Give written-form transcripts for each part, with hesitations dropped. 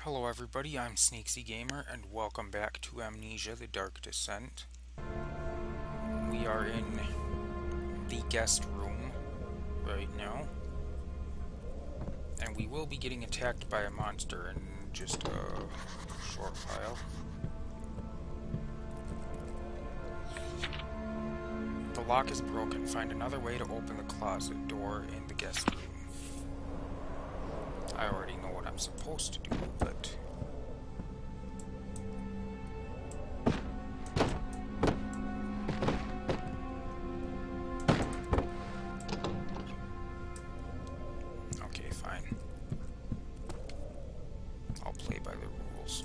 Hello everybody, I'm Sneaksy Gamer and welcome back to Amnesia: The Dark Descent. We are in the guest room right now, and we will be getting attacked by a monster in just a short while. The lock is broken. Find another way to open the closet door in the guest room. I already know what I'm supposed to do, but... okay, fine. I'll play by the rules.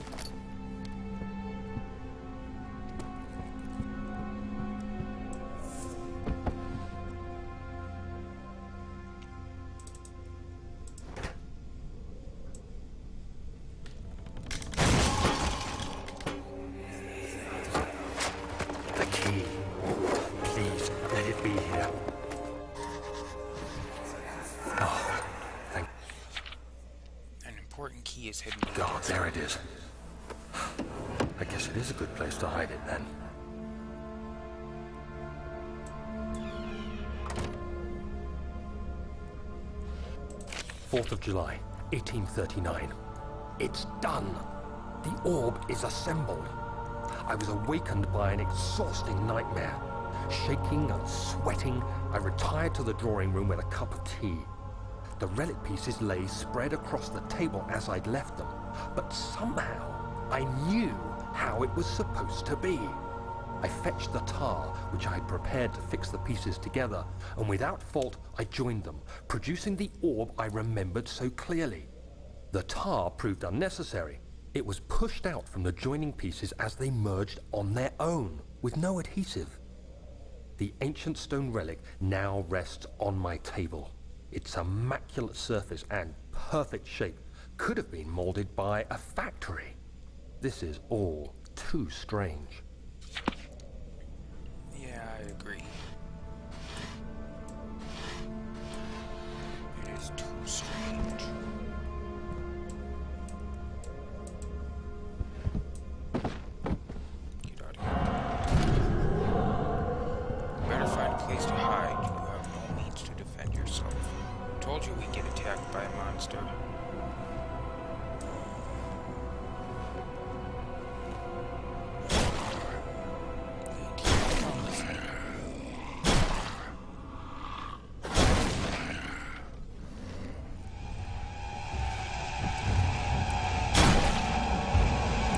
Key is hidden. God, there it is. I guess it is a good place to hide it then. 4th of July, 1839. It's done. The orb is assembled. I was awakened by an exhausting nightmare. Shaking and sweating, I retired to the drawing room with a cup of tea. The relic pieces lay spread across the table as I'd left them, but somehow I knew how it was supposed to be. I fetched the tar, which I had prepared to fix the pieces together, and without fault I joined them, producing the orb I remembered so clearly. The tar proved unnecessary. It was pushed out from the joining pieces as they merged on their own, with no adhesive. The ancient stone relic now rests on my table. Its immaculate surface and perfect shape could have been molded by a factory. This is all too strange. Yeah, I agree. It is too strange. Get out of here. You better find a place to hide. You have no means to defend yourself. Told you we'd get attacked by a monster.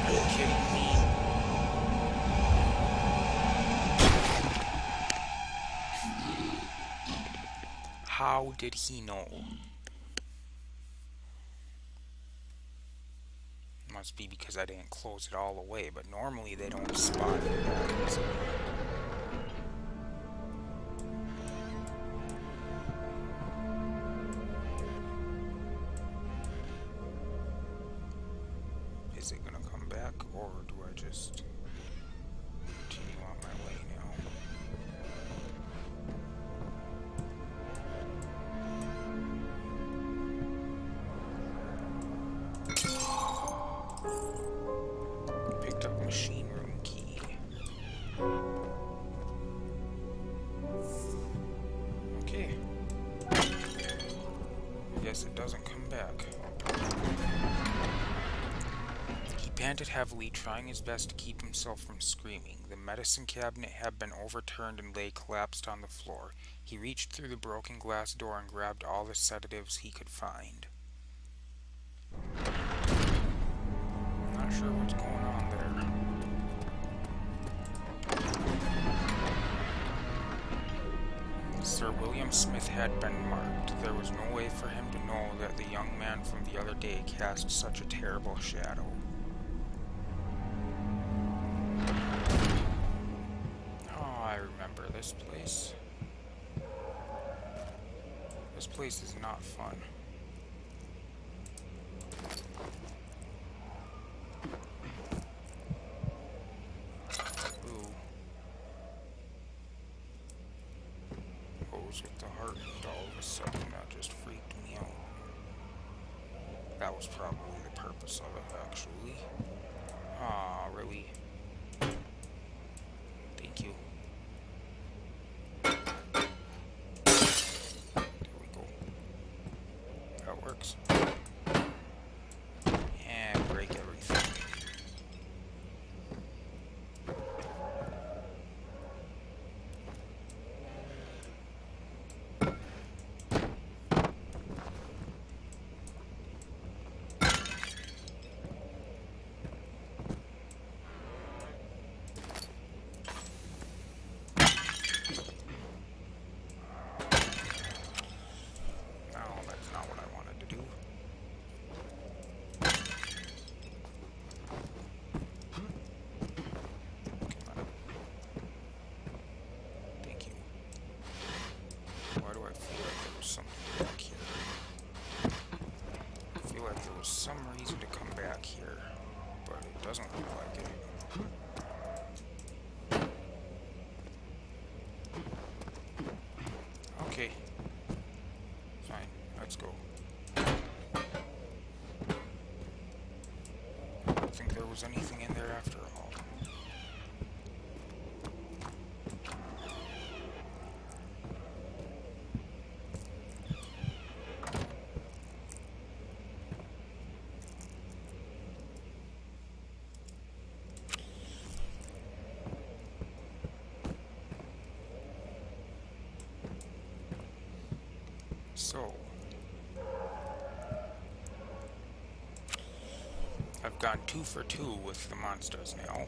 Are you kidding me? How did he know? Must be because I didn't close it all the way, but normally they don't spot it that easily. Is it gonna come back, or do I just continue on my way now? Picked up machine room key. Okay. I guess it doesn't come back. He panted heavily, trying his best to keep himself from screaming. The medicine cabinet had been overturned and lay collapsed on the floor. He reached through the broken glass door and grabbed all the sedatives he could find. Not sure what's going on there. Sir William Smith had been marked. There was no way for him to know that the young man from the other day cast such a terrible shadow. Oh, I remember this place. This place is not fun. With the heartbeat all of a sudden, that just freaked me out. That was probably the purpose of it, actually. Ah, really? Thank you. There we go. That works. And break everything. No, that's not what I wanted to do. Come on. Thank you. Why do I feel like there was something back here? I feel like there was some reason to come back here, but it doesn't look like it. Okay. Fine, let's go. I don't think there was anything in there after all. So, I've gone 2 for 2 with the monsters now.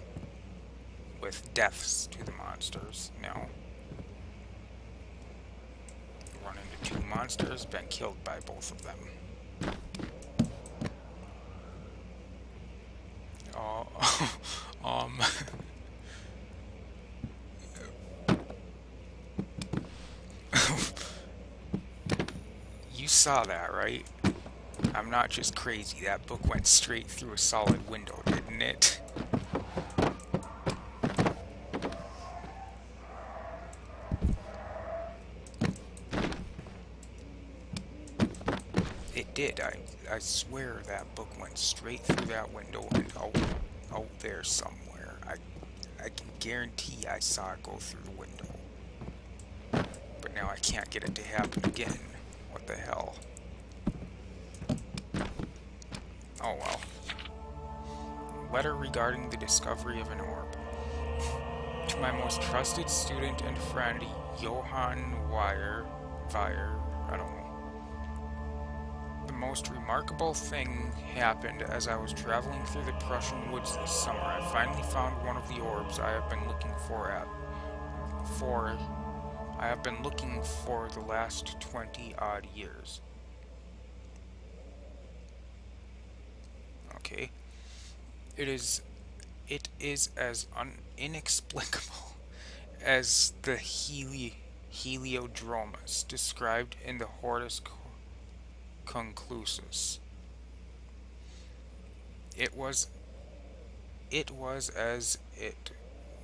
With deaths to the monsters now. Run into 2 monsters, been killed by both of them. um... You saw that, right? I'm not just crazy. That book went straight through a solid window, didn't it? It did. I swear that book went straight through that window and out there somewhere. I can guarantee I saw it go through the window. But now I can't get it to happen again. What the hell? Oh well. Letter regarding the discovery of an orb. To my most trusted student and friend, Johann Weyer, I don't know. The most remarkable thing happened as I was traveling through the Prussian woods this summer. I finally found one of the orbs I have been looking for the last 20 odd years. Okay. It is as inexplicable as the heliodromus described in the Hortus Conclusus. It was as it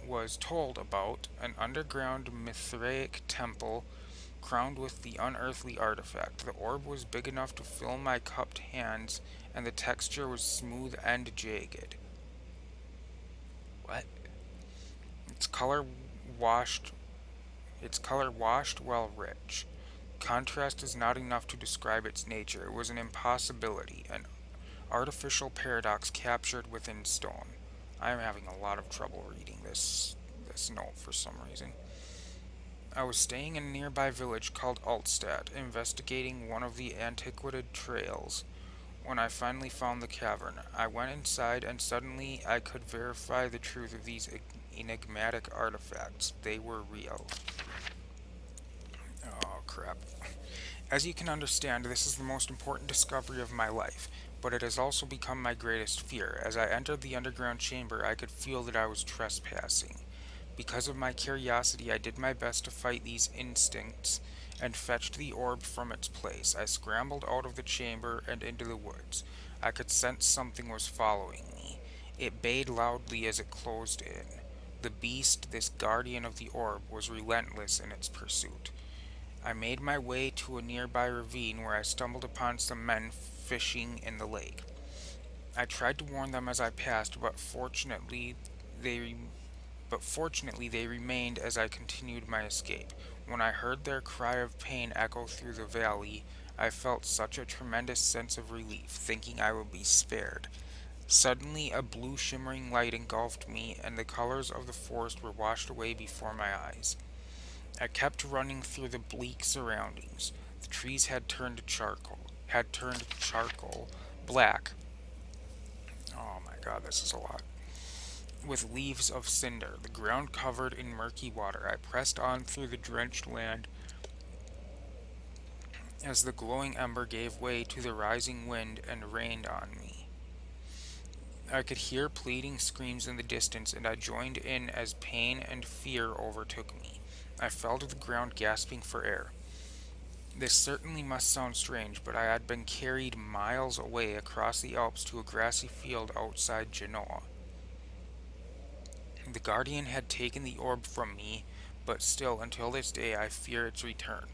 was told about an underground Mithraic temple crowned with the unearthly artifact. The orb was big enough to fill my cupped hands, and the texture was smooth and jagged. What? Its color washed while rich. Contrast is not enough to describe its nature. It was an impossibility, an artificial paradox captured within stone. I am having a lot of trouble reading this note for some reason. I was staying in a nearby village called Altstadt, investigating one of the antiquated trails, when I finally found the cavern. I went inside, and suddenly I could verify the truth of these enigmatic artifacts. They were real. Oh, crap. As you can understand, this is the most important discovery of my life, but it has also become my greatest fear. As I entered the underground chamber, I could feel that I was trespassing. Because of my curiosity, I did my best to fight these instincts and fetched the orb from its place. I scrambled out of the chamber and into the woods. I could sense something was following me. It bayed loudly as it closed in. The beast, this guardian of the orb, was relentless in its pursuit. I made my way to a nearby ravine where I stumbled upon some men fishing in the lake. I tried to warn them as I passed, they fortunately they remained as I continued my escape. When I heard their cry of pain echo through the valley, I felt such a tremendous sense of relief, thinking I would be spared. Suddenly, a blue shimmering light engulfed me, and the colors of the forest were washed away before my eyes. I kept running through the bleak surroundings. The trees had turned charcoal, black. Oh my god, this is a lot. With leaves of cinder, the ground covered in murky water. I pressed on through the drenched land as the glowing ember gave way to the rising wind and rained on me. I could hear pleading screams in the distance, and I joined in as pain and fear overtook me. I fell to the ground, gasping for air. This certainly must sound strange, but I had been carried miles away across the Alps to a grassy field outside Genoa. The Guardian had taken the orb from me, but still, until this day, I fear its return.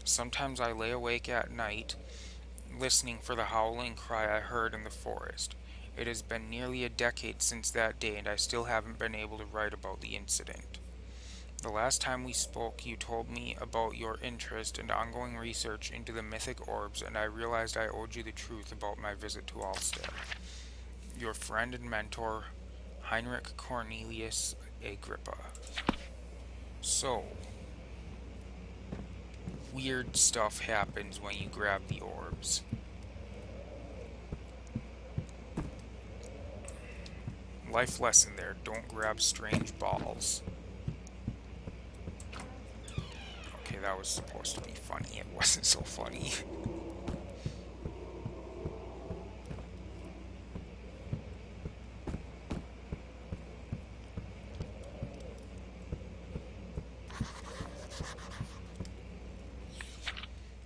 Sometimes I lay awake at night, listening for the howling cry I heard in the forest. It has been nearly a decade since that day, and I still haven't been able to write about the incident. The last time we spoke, you told me about your interest and ongoing research into the mythic orbs, and I realized I owed you the truth about my visit to Alstead. Your friend and mentor, Heinrich Cornelius Agrippa. So, weird stuff happens when you grab the orbs. Life lesson there, don't grab strange balls. Okay, that was supposed to be funny. It wasn't so funny.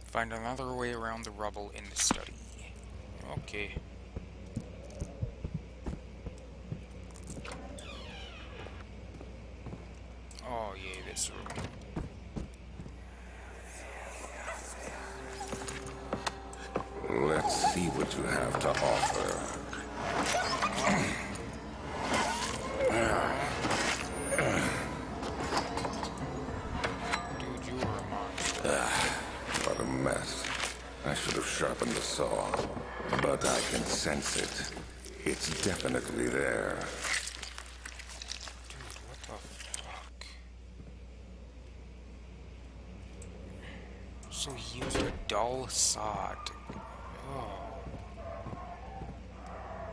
Find another way around the rubble in the study. Okay. Oh, yay, this room. Let's see what you have to offer. Dude, you were a monster. What a mess. I should have sharpened the saw. But I can sense it. It's definitely there. Dude, what the fuck? So he used a dull sod. Oh.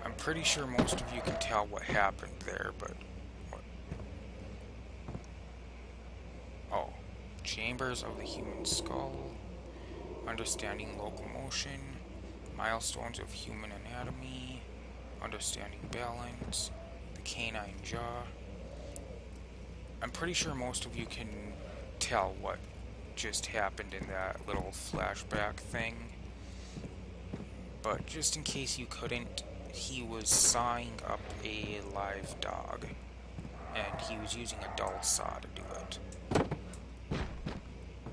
I'm pretty sure most of you can tell what happened there, but... What? Oh. Chambers of the human skull. Understanding locomotion. Milestones of human anatomy. Understanding balance. The canine jaw. I'm pretty sure most of you can tell what just happened in that little flashback thing. But just in case you couldn't, he was sawing up a live dog. And he was using a dull saw to do it.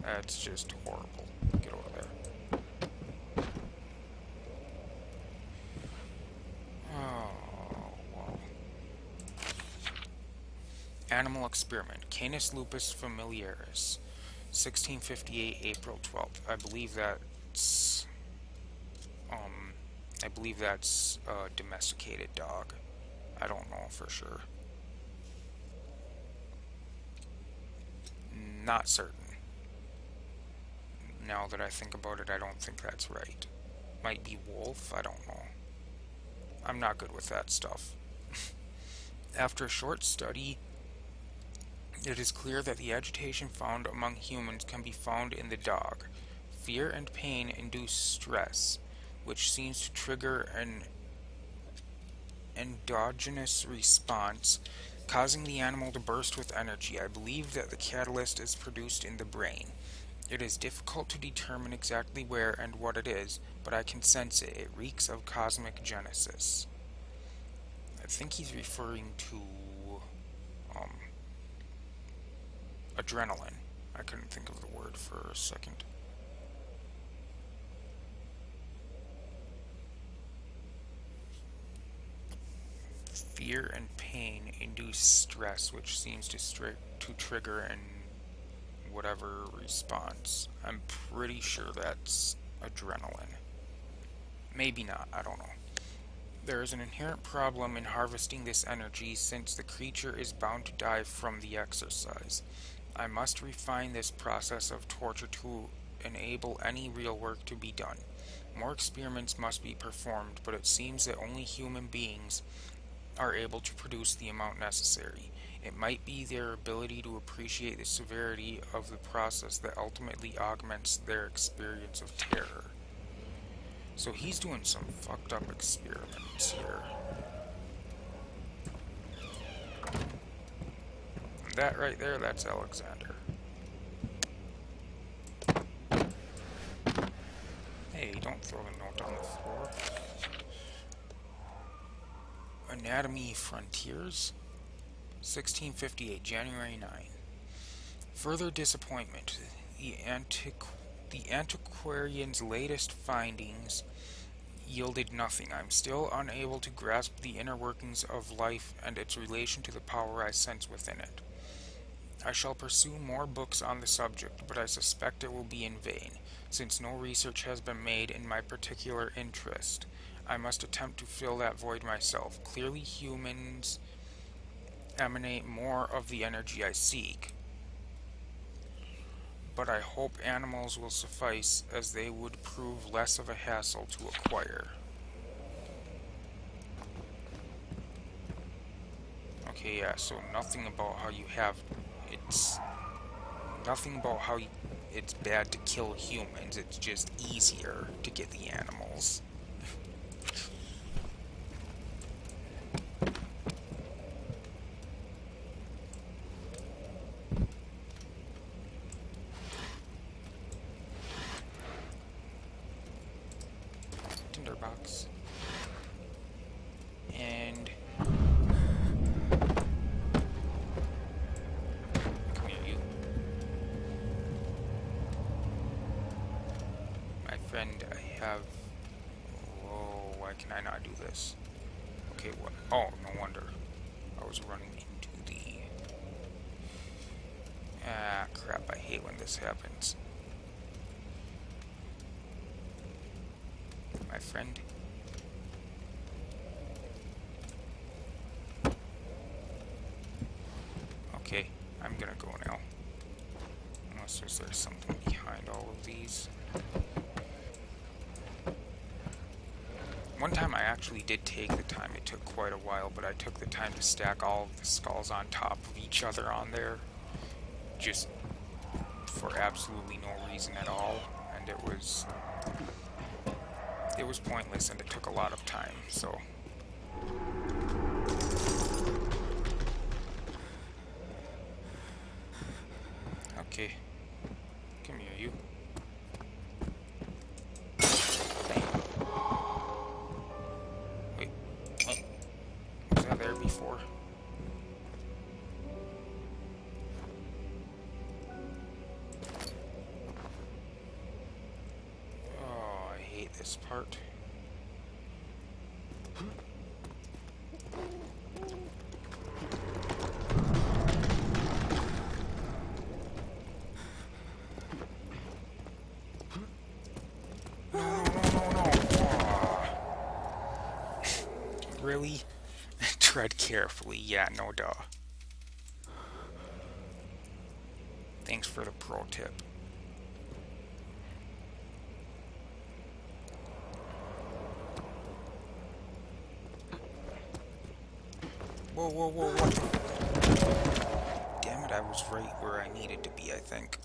That's just horrible. Get over there. Oh, wow. Animal experiment. Canis lupus familiaris. 1658, April 12th. I believe that's a domesticated dog. I don't know for sure. Not certain. Now that I think about it, I don't think that's right. Might be wolf, I don't know. I'm not good with that stuff. After a short study, it is clear that the agitation found among humans can be found in the dog. Fear and pain induce stress, which seems to trigger an endogenous response, causing the animal to burst with energy. I believe that the catalyst is produced in the brain. It is difficult to determine exactly where and what it is, but I can sense it. It reeks of cosmic genesis. I think he's referring to adrenaline. I couldn't think of the word for a second. Fear and pain induce stress, which seems to trigger an whatever response. I'm pretty sure that's adrenaline. Maybe not, I don't know. There is an inherent problem in harvesting this energy since the creature is bound to die from the exercise. I must refine this process of torture to enable any real work to be done. More experiments must be performed, but it seems that only human beings are able to produce the amount necessary. It might be their ability to appreciate the severity of the process that ultimately augments their experience of terror. So he's doing some fucked up experiments here. And that right there, that's Alexander. Hey, don't throw the note on the floor. Anatomy Frontiers, 1658, January 9. Further disappointment. The antiquarian's latest findings yielded nothing. I'm still unable to grasp the inner workings of life and its relation to the power I sense within it. I shall pursue more books on the subject, but I suspect it will be in vain, since no research has been made in my particular interest. I must attempt to fill that void myself. Clearly humans emanate more of the energy I seek, but I hope animals will suffice, as they would prove less of a hassle to acquire. Okay, yeah, so nothing about how you have... It's... Nothing about how it's bad to kill humans, it's just easier to get the animals. Tinderbox. And... Come here, you. My friend, I have... Whoa, why can I not do this? Okay, what? Oh, no wonder. I was running into the... Ah, crap, I hate when this happens. My friend. Okay, I'm gonna go now. Unless there's something behind all of these. One time I actually did take the time, it took quite a while, but I took the time to stack all of the skulls on top of each other on there. Just for absolutely no reason at all. And it was pointless and it took a lot of time, so... Okay. Come here, you. Wait. Oh. Was that there before? Oh, I hate this part. Really? Tread carefully. Yeah, no duh. Thanks for the pro tip. Whoa, whoa, whoa, what the... Damn it, I was right where I needed to be, I think.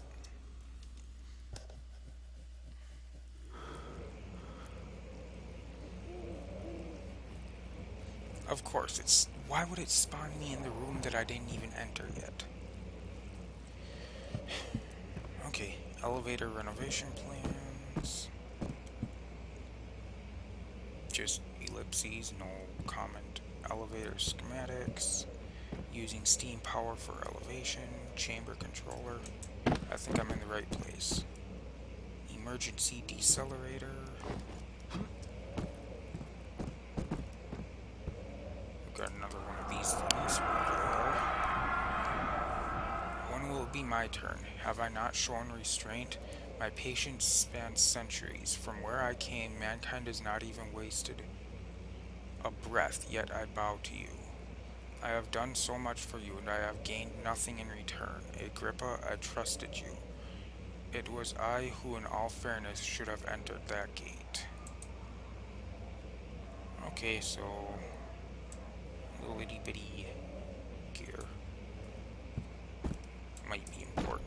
Of course, it's... Why would it spawn me in the room that I didn't even enter yet? Okay, elevator renovation plans. Just ellipses, no comment. Elevator schematics. Using steam power for elevation. Chamber controller. I think I'm in the right place. Emergency decelerator. Got another one of these things over there. When will it be my turn? Have I not shown restraint? My patience spans centuries. From where I came, mankind has not even wasted a breath, yet I bow to you. I have done so much for you, and I have gained nothing in return. Agrippa, I trusted you. It was I who, in all fairness, should have entered that gate. Okay, so... little itty bitty gear. Might be important.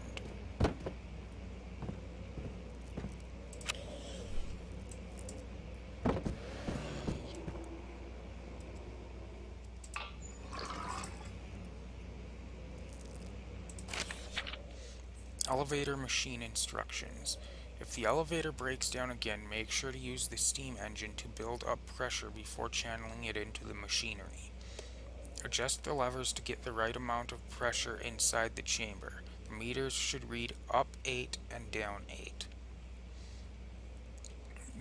Elevator machine instructions. If the elevator breaks down again, make sure to use the steam engine to build up pressure before channeling it into the machinery. Adjust the levers to get the right amount of pressure inside the chamber. The meters should read up 8 and down 8.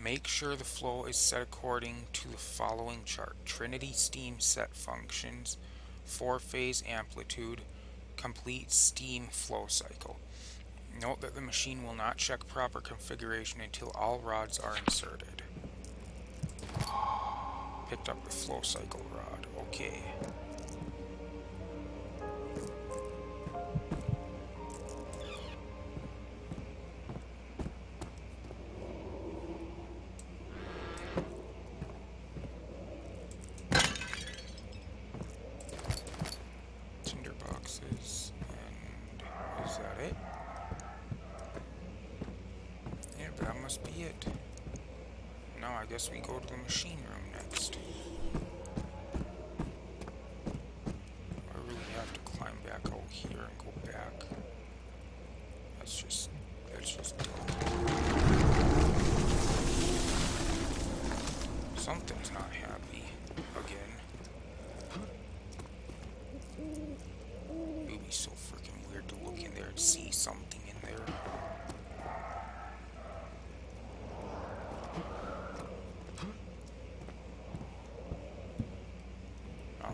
Make sure the flow is set according to the following chart. Trinity steam set functions, 4-phase amplitude, complete steam flow cycle. Note that the machine will not check proper configuration until all rods are inserted. Picked up the flow cycle rod. Okay. Tinder boxes. And is that it? Yeah, that must be it. Now I guess we go to the machine room next. I really have to climb back out here and go back. That's just dumb. Something's not happy. Again. It would be so freaking weird to look in there and see something in there.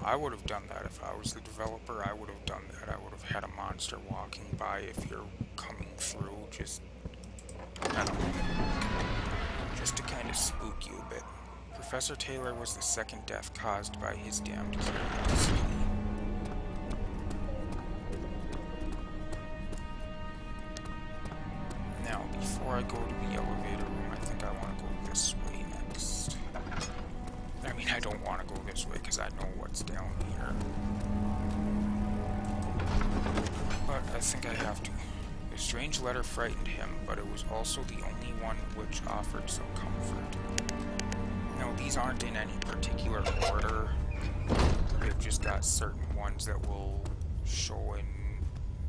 I would have done that if I was the developer. I would have done that. I would have had a monster walking by if you're coming through. Just, I don't know. Just to kind of spook you a bit. Professor Taylor was the second death caused by his damned curiosity. Now, before I go to the elevator room, I think I want to go this way next. I mean, I don't want to go this way because I know what's down here. But I think I have to. The strange letter frightened him, but it was also the only one which offered some comfort. Now, these aren't in any particular order. They've just got certain ones that will show in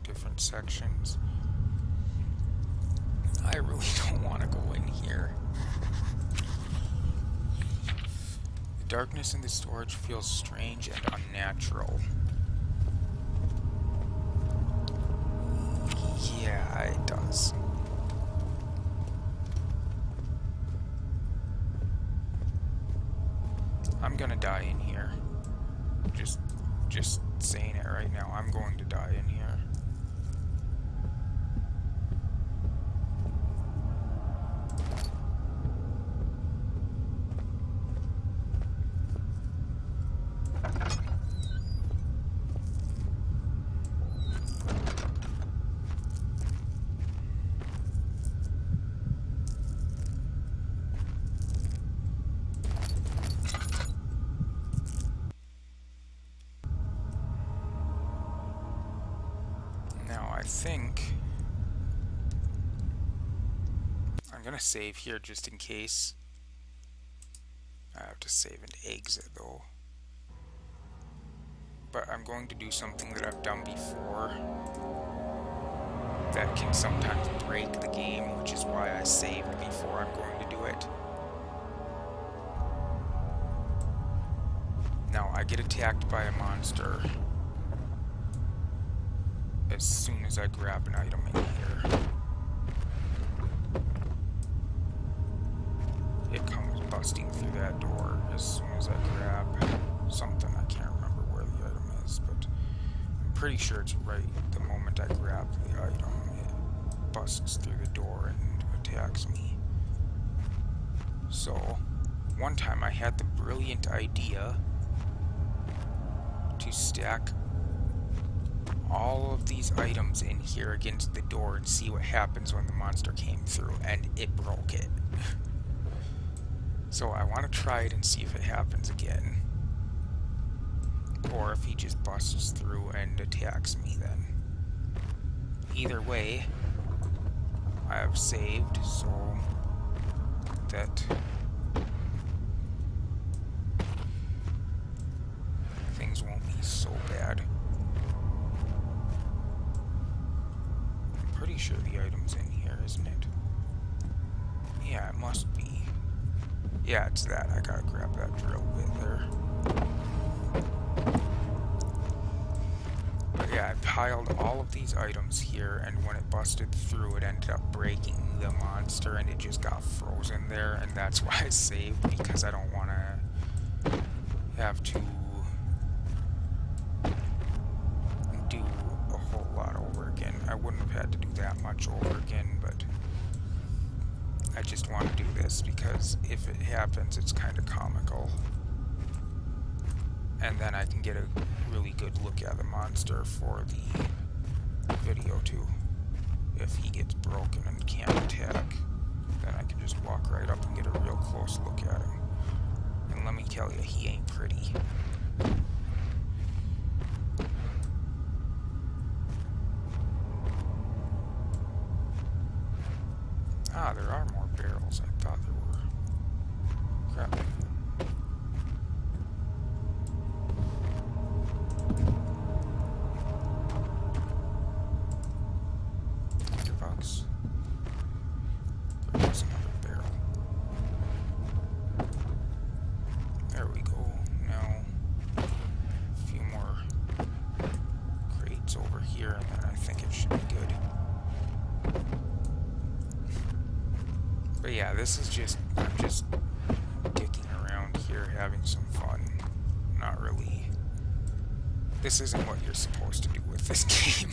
different sections. I really don't want to go in here. The darkness in the storage feels strange and unnatural. Yeah, it does. I'm gonna die in here. Just saying it right now. I'm going to die in here. I think I'm gonna save here just in case. I have to save and exit though. But I'm going to do something that I've done before that can sometimes break the game, which is why I saved before I'm going to do it. Now I get attacked by a monster as soon as I grab an item in here. It comes busting through that door as soon as I grab something. I can't remember pretty sure it's right the moment I grab the item, it busts through the door and attacks me. So, one time I had the brilliant idea to stack all of these items in here against the door and see what happens when the monster came through, and it broke it. So I want to try it and see if it happens again. Or if he just busts through and attacks me then. Either way, I have saved so that things won't be so bad. I'm pretty sure the item's in here, isn't it? Yeah, it must be. Yeah, it's that. I gotta grab that drill bit there. But yeah, I piled all of these items here, and when it busted through, it ended up breaking the monster, and it just got frozen there, and that's why I saved, because I don't want to have to do a whole lot over again. I wouldn't have had to do that much over again, but I just want to do this because if it happens, it's kind of comical. And then I can get a really good look at the monster for the video too. If he gets broken and can't attack, then I can just walk right up and get a real close look at him. And let me tell you, he ain't pretty. Ah, there are more barrels. I thought there were. Crap. $100. There's another barrel. There we go. Now, a few more crates over here, and then I think it should be good. But yeah, this is just, I'm just dicking around here, having some fun. Not really. This isn't what you're supposed to do with this game.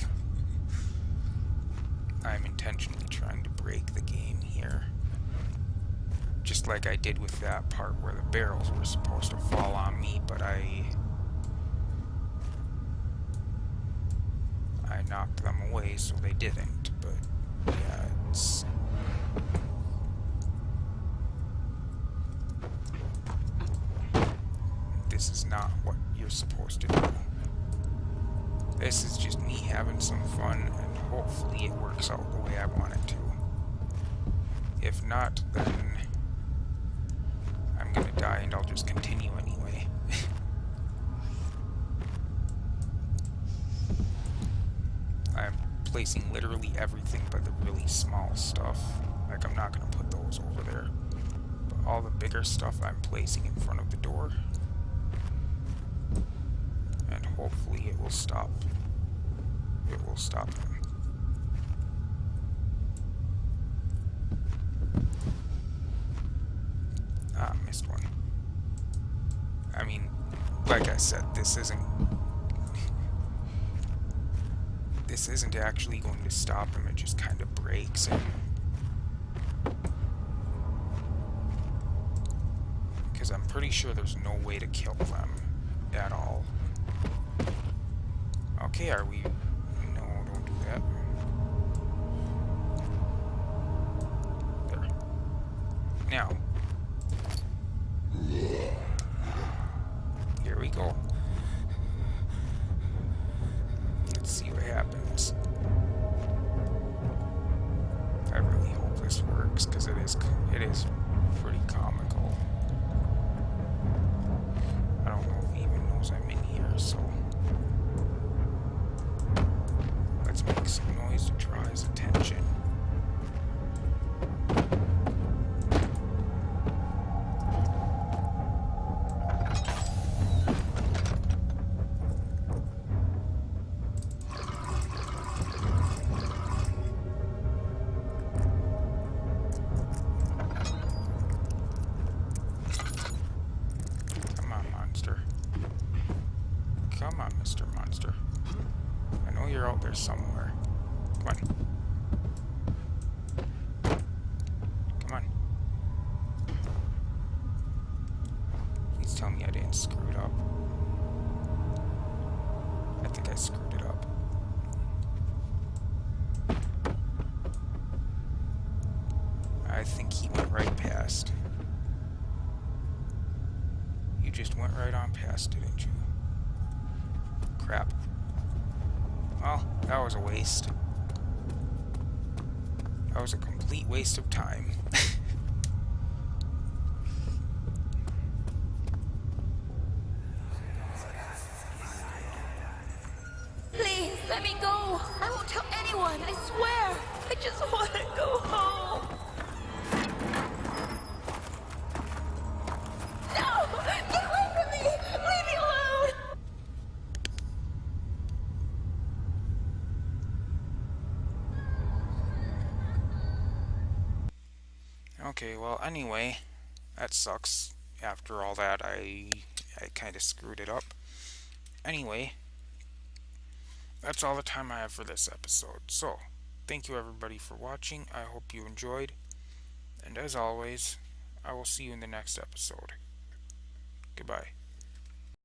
I'm intentionally trying to break the game here. Just like I did with that part where the barrels were supposed to fall on me, but I knocked them away so they didn't. But yeah, it's... This is not what you're supposed to do. This is just me having some fun, and hopefully it works out the way I want it to. If not, then I'm gonna die and I'll just continue anyway. I'm placing literally everything but the really small stuff. Like, I'm not gonna put those over there. But all the bigger stuff I'm placing in front of the door. And hopefully it will stop. It will stop them. Ah, missed one. I mean, like I said, this isn't actually going to stop them. It just kind of breaks him. Because I'm pretty sure there's no way to kill them at all. Okay, are we... No, don't do that. There. Now. Here we go. Let's see what happens. I really hope this works, because it is pretty comical. I don't know if he even knows I'm in here, so... Let's make some noise to draw his attention. Come on, Mr. Monster. know you're out there somewhere. Come on. Come on. Please tell me I didn't screw it up. I think I screwed it up. I think he went right past. You just went right on past, didn't you? Crap. Well, that was a waste. That was a complete waste of time. Please, let me go. I won't tell anyone, I swear. I just want to go home. No! Get away from me! Leave me alone! Okay, well, anyway, that sucks. After all that, I kind of screwed it up. Anyway, that's all the time I have for this episode. So, thank you everybody for watching. I hope you enjoyed. And as always, I will see you in the next episode. Goodbye.